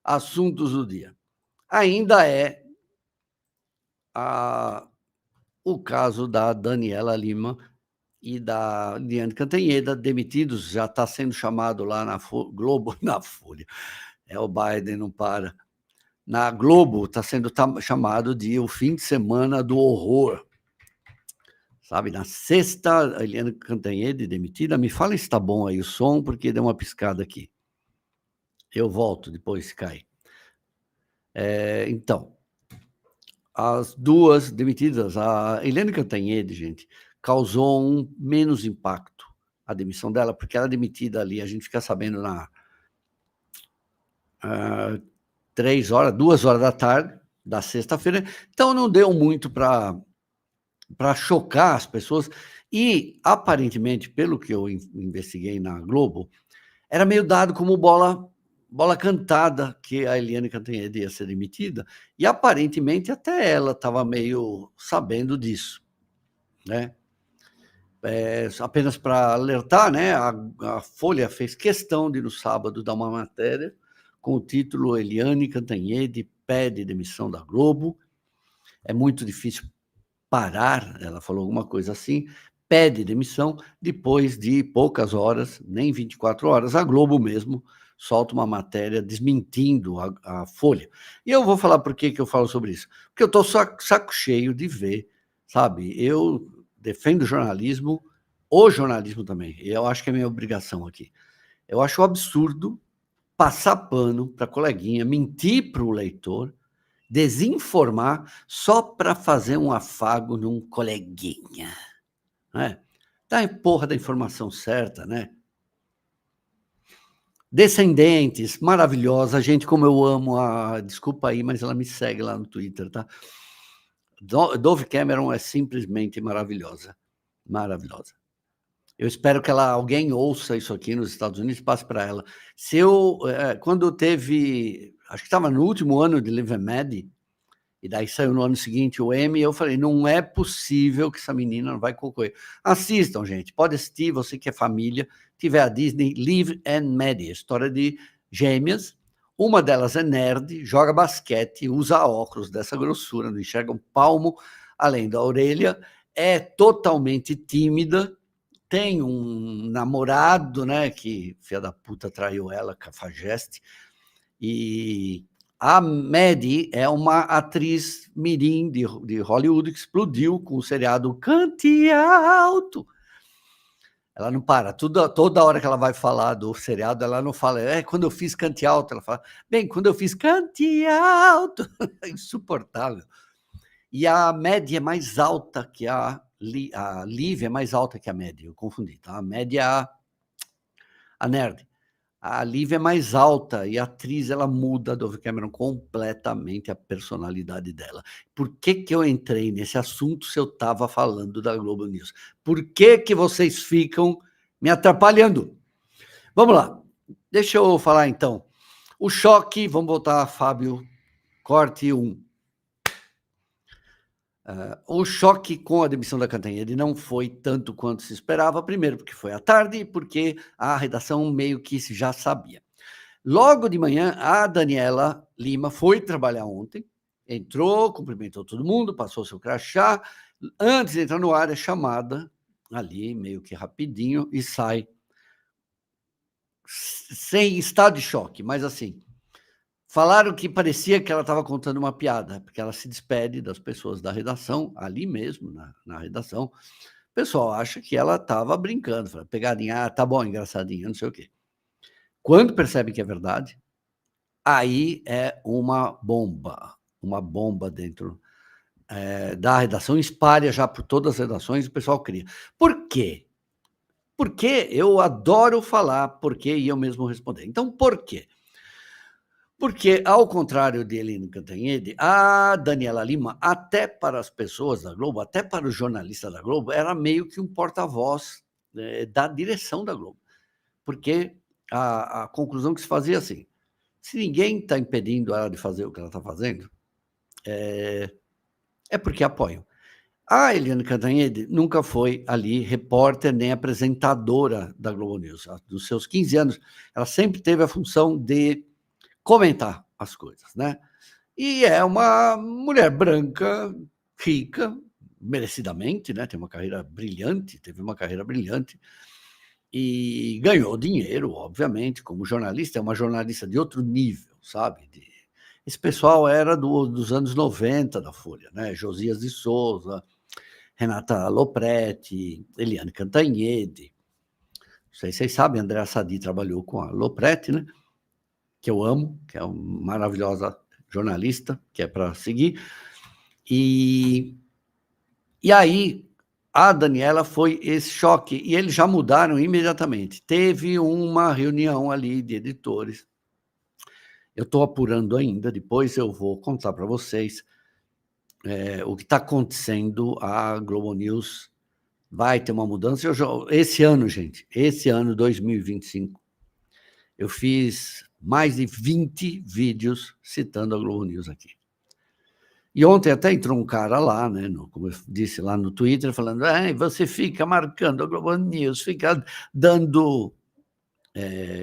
assuntos do dia. Ainda é o caso da Daniela Lima e da Liane Cantanhede, demitidos, já está sendo chamado lá na Globo, na Folha, o Biden não para. Na Globo está sendo chamado de o fim de semana do horror. Sabe, na sexta, a Liane Cantanhede demitida. Me fala se está bom aí o som, porque deu uma piscada aqui. Eu volto depois, se cai. Então, as duas demitidas, a Liane Cantanhede, gente, causou um menos impacto a demissão dela, porque ela é demitida ali, a gente fica sabendo na 2 horas da tarde, da sexta-feira, então não deu muito para chocar as pessoas, e aparentemente, pelo que eu investiguei na Globo, era meio dado como bola cantada que a Liane Cantanhede ia ser demitida, e aparentemente até ela estava meio sabendo disso, né? Apenas para alertar, né? A Folha fez questão de, no sábado, dar uma matéria com o título Liane Cantanhede pede demissão da Globo. É muito difícil parar, ela falou alguma coisa assim, pede demissão. Depois de poucas horas, nem 24 horas, a Globo mesmo solta uma matéria desmentindo a Folha. E eu vou falar por que eu falo sobre isso. Porque eu estou saco cheio de ver, sabe? Eu defendo o jornalismo também. E eu acho que é minha obrigação aqui. Eu acho um absurdo passar pano para coleguinha, mentir para o leitor, desinformar só para fazer um afago num coleguinha, né? Dá a porra da informação certa, né? Descendentes, maravilhosa, gente, como eu amo desculpa aí, mas ela me segue lá no Twitter, tá? Dove Cameron é simplesmente maravilhosa, maravilhosa. Eu espero que alguém ouça isso aqui nos Estados Unidos e passe para ela. Quando teve, acho que estava no último ano de Live and Mad, e daí saiu no ano seguinte o Emmy, eu falei, não é possível que essa menina não vai concorrer. Assistam, gente, pode assistir, você que é família, tiver a Disney, Live and Mad, história de gêmeas, uma delas é nerd, joga basquete, usa óculos dessa grossura, não enxerga um palmo além da orelha, é totalmente tímida, tem um namorado, né, que filha da puta traiu ela, Cafajeste, e a Maddie é uma atriz mirim de Hollywood que explodiu com o seriado Cante Alto. Ela não para, toda hora que ela vai falar do seriado, ela não fala, quando eu fiz Cante Alto, ela fala, bem, quando eu fiz Cante Alto, é insuportável. E a Maddie é mais alta que a Liv é mais alta que a Maddie, eu confundi, tá? A Maddie é a nerd. A Liv é mais alta e a atriz, ela muda, a Dove Cameron, completamente a personalidade dela. Por que eu entrei nesse assunto se eu estava falando da Globo News? Por que vocês ficam me atrapalhando? Vamos lá. Deixa eu falar, então. O choque, vamos voltar, Fábio, corte 1. O choque com a demissão da Cantanhede não foi tanto quanto se esperava, primeiro porque foi à tarde e porque a redação meio que já sabia. Logo de manhã, a Daniela Lima foi trabalhar ontem, entrou, cumprimentou todo mundo, passou seu crachá, antes de entrar no ar é chamada ali, meio que rapidinho, e sai sem estado de choque, mas assim, falaram que parecia que ela estava contando uma piada, porque ela se despede das pessoas da redação, ali mesmo, na redação. O pessoal acha que ela estava brincando, fala, pegadinha, tá bom, engraçadinha, não sei o quê. Quando percebe que é verdade, aí é uma bomba dentro da redação, espalha já por todas as redações, o pessoal cria. Por quê? Porque eu adoro falar por quê e eu mesmo responder. Então, por quê? Porque, ao contrário de Liane Cantanhede, a Daniela Lima, até para as pessoas da Globo, até para os jornalistas da Globo, era meio que um porta-voz da direção da Globo. Porque a conclusão que se fazia assim, se ninguém está impedindo ela de fazer o que ela está fazendo, é porque apoiam. A Liane Cantanhede nunca foi ali repórter nem apresentadora da Globo News. Dos seus 15 anos, ela sempre teve a função de comentar as coisas, né? E é uma mulher branca, rica, merecidamente, né? Teve uma carreira brilhante, e ganhou dinheiro, obviamente, como jornalista. É uma jornalista de outro nível, sabe? Esse pessoal era dos anos 90 da Folha, né? Josias de Souza, Renata Lopretti, Eliane Cantanhede. Não sei se vocês sabem, Andréa Sadi trabalhou com a Lopretti, né? Que eu amo, que é uma maravilhosa jornalista, que é para seguir. E aí, a Daniela foi esse choque, e eles já mudaram imediatamente. Teve uma reunião ali de editores. Eu estou apurando ainda, depois eu vou contar para vocês o que está acontecendo. A Globo News vai ter uma mudança. Esse ano, gente, 2025, eu fiz mais de 20 vídeos citando a Globo News aqui. E ontem até entrou um cara lá, né, como eu disse lá no Twitter, falando: você fica marcando a Globo News, fica dando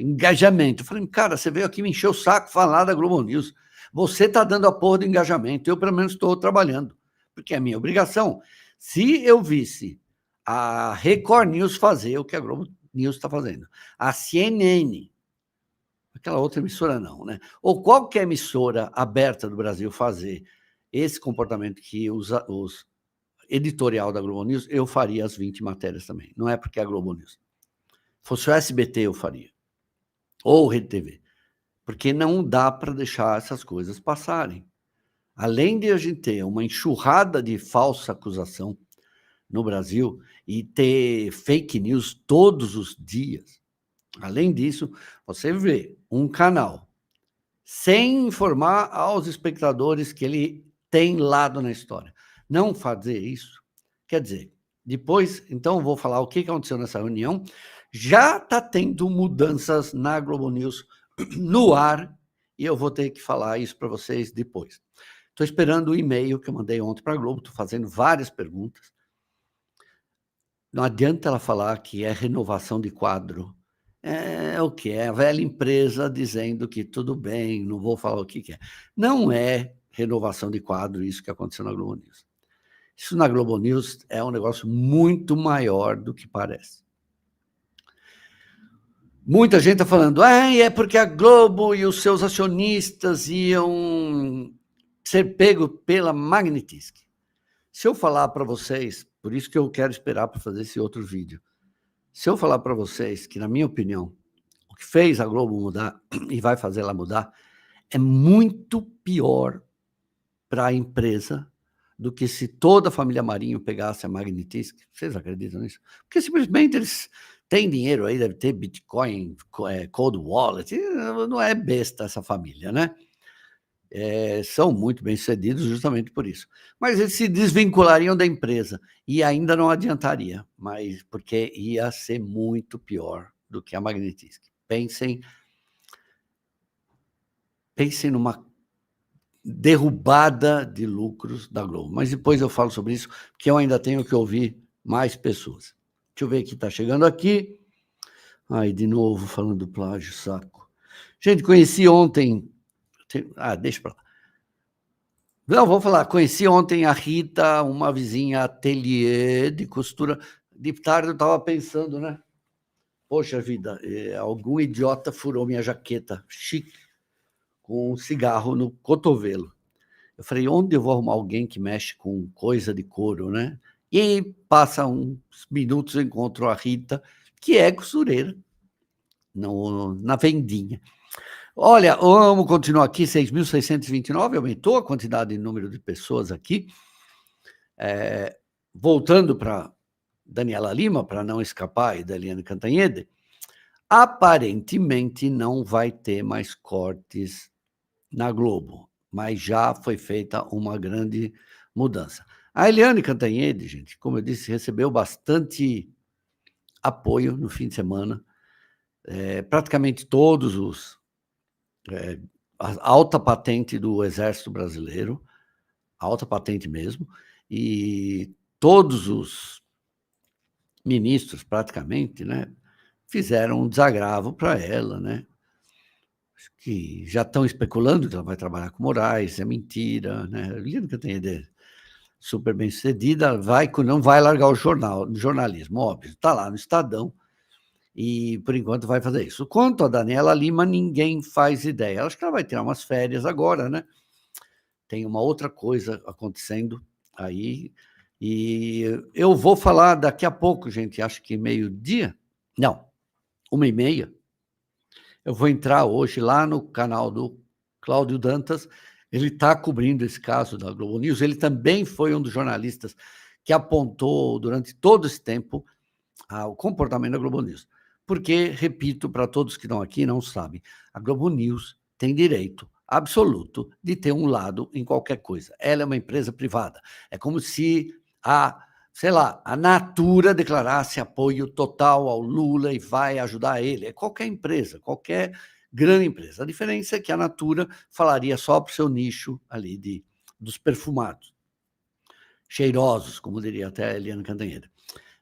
engajamento. Eu falei: cara, você veio aqui me encher o saco falar da Globo News. Você está dando a porra do engajamento. Eu, pelo menos, estou trabalhando, porque é minha obrigação. Se eu visse a Record News fazer o que a Globo News está fazendo, a CNN, aquela outra emissora não, né? Ou qualquer emissora aberta do Brasil fazer esse comportamento que os editorial da Globo News, eu faria as 20 matérias também. Não é porque é a Globo News. Fosse o SBT, eu faria. Ou Rede TV. Porque não dá para deixar essas coisas passarem. Além de a gente ter uma enxurrada de falsa acusação no Brasil e ter fake news todos os dias, além disso, você vê um canal sem informar aos espectadores que ele tem lado na história. Não fazer isso, quer dizer, depois, então, vou falar o que aconteceu nessa reunião. Já está tendo mudanças na Globo News no ar, e eu vou ter que falar isso para vocês depois. Estou esperando o e-mail que eu mandei ontem para a Globo, estou fazendo várias perguntas. Não adianta ela falar que é renovação de quadro. É o que é a velha empresa dizendo que tudo bem, não vou falar o que é. Não é renovação de quadro isso que aconteceu na Globo News. Isso na Globo News é um negócio muito maior do que parece. Muita gente está falando, é porque a Globo e os seus acionistas iam ser pego pela Magnetisk. Se eu falar para vocês, por isso que eu quero esperar para fazer esse outro vídeo, se eu falar para vocês que, na minha opinião, o que fez a Globo mudar e vai fazer ela mudar é muito pior para a empresa do que se toda a família Marinho pegasse a Magnetisk. Vocês acreditam nisso? Porque simplesmente eles têm dinheiro aí, deve ter Bitcoin, Cold Wallet, não é besta essa família, né? São muito bem-sucedidos justamente por isso. Mas eles se desvinculariam da empresa e ainda não adiantaria, mas porque ia ser muito pior do que a Magnetisk. Pensem numa derrubada de lucros da Globo. Mas depois eu falo sobre isso, porque eu ainda tenho que ouvir mais pessoas. Deixa eu ver quem está chegando aqui. Ai, de novo falando do plágio, saco. Gente, conheci ontem... deixa para lá. Não, vou falar. Conheci ontem a Rita, uma vizinha ateliê de costura. De tarde eu estava pensando, né? Poxa vida, algum idiota furou minha jaqueta chique com um cigarro no cotovelo. Eu falei, onde eu vou arrumar alguém que mexe com coisa de couro, né? E passa uns minutos, eu encontro a Rita, que é costureira, na vendinha. Olha, vamos continuar aqui, 6.629, aumentou a quantidade de número de pessoas aqui. Voltando para Daniela Lima, para não escapar, e da Eliane Cantanhede, aparentemente não vai ter mais cortes na Globo, mas já foi feita uma grande mudança. A Eliane Cantanhede, gente, como eu disse, recebeu bastante apoio no fim de semana. Praticamente todos os... a alta patente do Exército Brasileiro, alta patente mesmo, e todos os ministros, praticamente, né, fizeram um desagravo para ela, né? que já estão especulando que ela vai trabalhar com Moraes, é mentira, né? Eliane Cantanhede, super bem-sucedida, não vai largar o jornalismo, óbvio, está lá no Estadão, e por enquanto vai fazer isso. Quanto a Daniela Lima, ninguém faz ideia. Acho que ela vai tirar umas férias agora, né? Tem uma outra coisa acontecendo aí, e eu vou falar daqui a pouco, gente, acho que meio-dia, não, 1h30, eu vou entrar hoje lá no canal do Cláudio Dantas, ele está cobrindo esse caso da Globo News, ele também foi um dos jornalistas que apontou durante todo esse tempo o comportamento da Globo News. Porque, repito, para todos que estão aqui e não sabem, a Globo News tem direito absoluto de ter um lado em qualquer coisa. Ela é uma empresa privada. É como se a Natura declarasse apoio total ao Lula e vai ajudar ele. É qualquer empresa, qualquer grande empresa. A diferença é que a Natura falaria só para o seu nicho ali dos perfumados, cheirosos, como diria até a Eliane Cantanhede.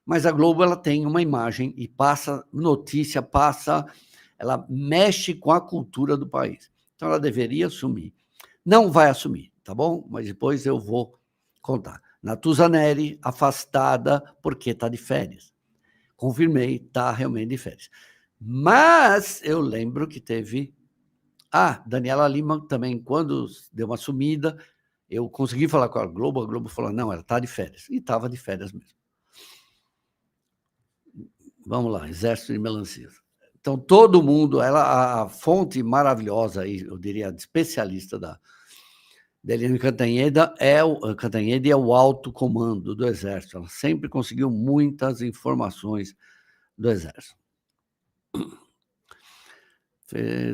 Mas a Globo, ela tem uma imagem e passa notícia, ela mexe com a cultura do país. Então, ela deveria assumir. Não vai assumir, tá bom? Mas depois eu vou contar. Natuza Neri, afastada porque está de férias. Confirmei, está realmente de férias. Mas eu lembro que teve... Daniela Lima também, quando deu uma sumida, eu consegui falar com a Globo falou, não, ela está de férias. E estava de férias mesmo. Vamos lá, Exército de Melancias. Então, todo mundo, a fonte maravilhosa, aí, eu diria, especialista da Eliane Cantanhede é o alto comando do Exército. Ela sempre conseguiu muitas informações do Exército.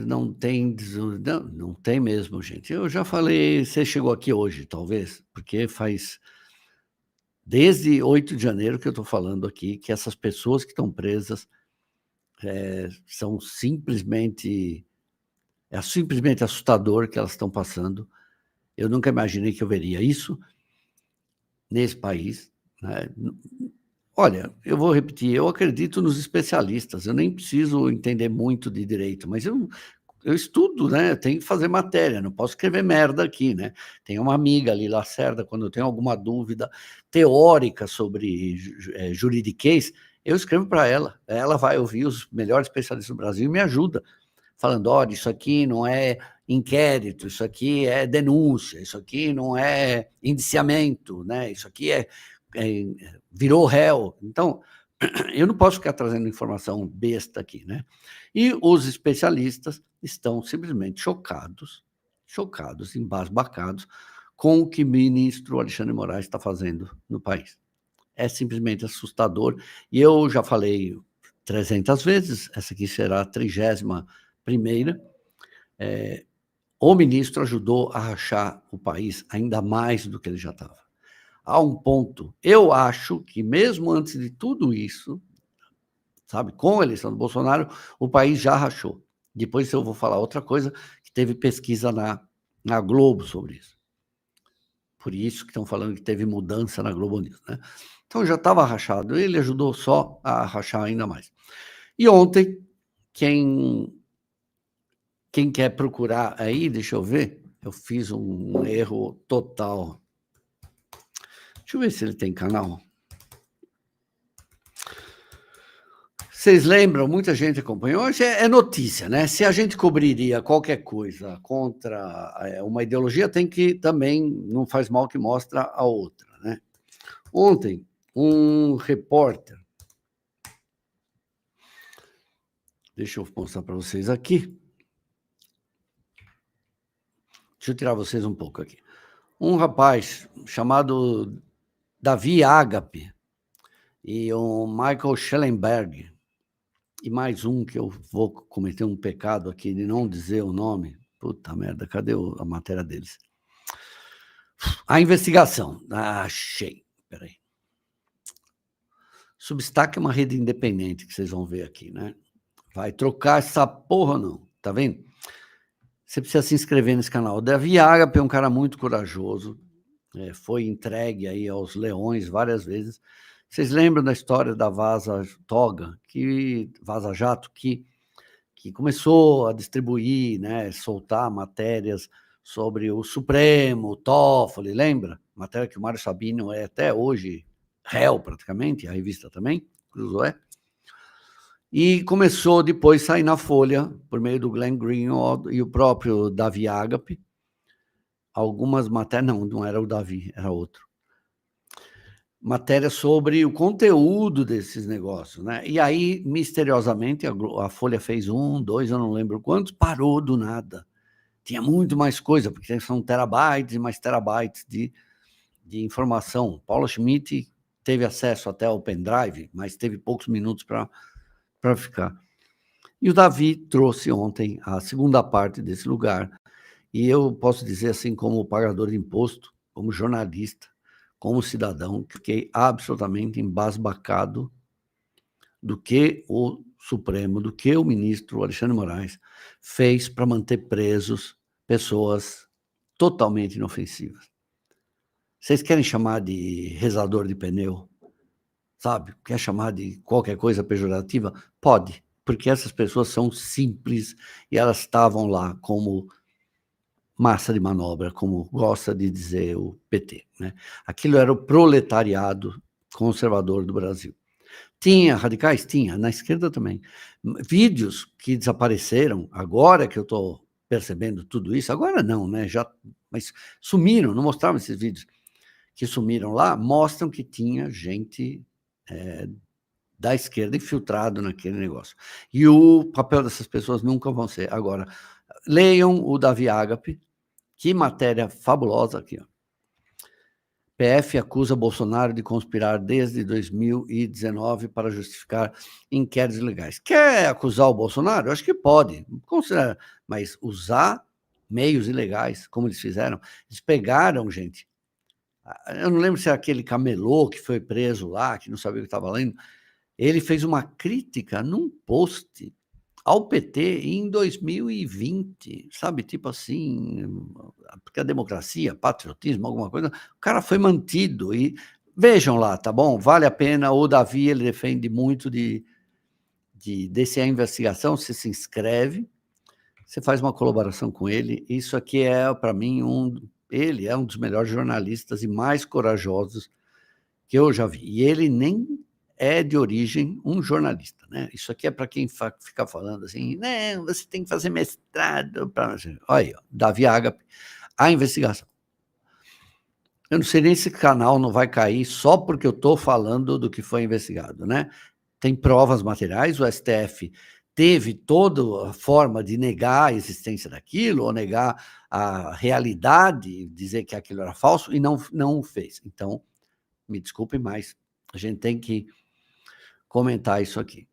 Não tem mesmo, gente. Eu já falei, você chegou aqui hoje, talvez, porque faz desde 8 de janeiro que eu estou falando aqui que essas pessoas que estão presas são simplesmente assustador que elas estão passando. Eu nunca imaginei que eu veria isso nesse país, né? Olha, eu vou repetir, eu acredito nos especialistas, eu nem preciso entender muito de direito, mas eu estudo, né? Eu tenho que fazer matéria, não posso escrever merda aqui, né? Tem uma amiga ali, Lacerda, quando eu tenho alguma dúvida teórica sobre juridiquês, eu escrevo para ela vai ouvir os melhores especialistas do Brasil e me ajuda, falando, olha, isso aqui não é inquérito, isso aqui é denúncia, isso aqui não é indiciamento, né? Isso aqui virou réu. Então, eu não posso ficar trazendo informação besta aqui, né? E os especialistas estão simplesmente chocados, embasbacados com o que o ministro Alexandre de Moraes está fazendo no país. É simplesmente assustador. E eu já falei 300 vezes, essa aqui será a 31ª. O ministro ajudou a rachar o país ainda mais do que ele já estava. Há um ponto, eu acho que mesmo antes de tudo isso, sabe, com a eleição do Bolsonaro, o país já rachou. Depois eu vou falar outra coisa, que teve pesquisa na Globo sobre isso. Por isso que estão falando que teve mudança na Globo News, né? Então já estava rachado, ele ajudou só a rachar ainda mais. E ontem, quem quer procurar aí, deixa eu ver, eu fiz um erro total. Deixa eu ver se ele tem canal. Vocês lembram? Muita gente acompanhou. Hoje é notícia, né? Se a gente cobriria qualquer coisa contra uma ideologia, tem que também, não faz mal que mostra a outra, né? Ontem, um repórter, deixa eu mostrar para vocês aqui. Deixa eu tirar vocês um pouco aqui. Um rapaz chamado Davi Agape e o Michael Schellenberg, e mais um que eu vou cometer um pecado aqui de não dizer o nome. Puta merda, cadê a matéria deles? A investigação. Achei. Peraí. Substack é uma rede independente que vocês vão ver aqui, né? Vai trocar essa porra, não. Tá vendo? Você precisa se inscrever nesse canal. O Davi Agape é um cara muito corajoso. Foi entregue aí aos leões várias vezes. Vocês lembram da história da Vaza Jato, que que começou a distribuir, né, soltar matérias sobre o Supremo, o Toffoli, lembra? Matéria que o Mário Sabino é até hoje réu praticamente, a revista também, Cruzoé. E começou depois a sair na Folha, por meio do Glenn Greenwald e o próprio Davi Agape, algumas matérias, não era o Davi, era outro. Matéria sobre o conteúdo desses negócios, né? E aí, misteriosamente, a Folha fez 1, 2, eu não lembro quantos, parou do nada. Tinha muito mais coisa, porque são terabytes e mais terabytes de informação. Paula Schmidt teve acesso até ao pendrive, mas teve poucos minutos para ficar. E o Davi trouxe ontem a segunda parte desse lugar, e eu posso dizer assim, como pagador de imposto, como jornalista, como cidadão, que fiquei absolutamente embasbacado do que o Supremo, do que o ministro Alexandre de Moraes fez para manter presos pessoas totalmente inofensivas. Vocês querem chamar de rezador de pneu? Sabe? Quer chamar de qualquer coisa pejorativa? Pode, porque essas pessoas são simples e elas estavam lá como massa de manobra, como gosta de dizer o PT, né? Aquilo era o proletariado conservador do Brasil. Tinha radicais? Tinha, na esquerda também. Vídeos que desapareceram, agora que eu estou percebendo tudo isso, agora não, né? Mas sumiram, não mostravam esses vídeos que sumiram lá, mostram que tinha gente da esquerda infiltrado naquele negócio. E o papel dessas pessoas nunca vão ser. Agora, leiam o Davi Agape, que matéria fabulosa aqui, ó. PF acusa Bolsonaro de conspirar desde 2019 para justificar inquéritos ilegais. Quer acusar o Bolsonaro? Eu acho que pode, mas usar meios ilegais, como eles fizeram. Eles pegaram, gente. Eu não lembro se é aquele camelô que foi preso lá, que não sabia o que estava lendo. Ele fez uma crítica num post ao PT em 2020, sabe? Tipo assim, porque a democracia, patriotismo, alguma coisa, o cara foi mantido. E vejam lá, tá bom? Vale a pena. O Davi, ele defende muito desse a investigação. Você se inscreve, você faz uma colaboração com ele. Isso aqui é, para mim, ele é um dos melhores jornalistas e mais corajosos que eu já vi. E ele nem é de origem um jornalista, né? Isso aqui é para quem fica falando assim, não, você tem que fazer mestrado. Olha aí, ó, Davi Agape, a investigação. Eu não sei nem se esse canal não vai cair só porque eu estou falando do que foi investigado, né? Tem provas materiais, o STF teve toda a forma de negar a existência daquilo, ou negar a realidade, dizer que aquilo era falso, e não fez. Então, me desculpe, mas a gente tem que comentar isso aqui.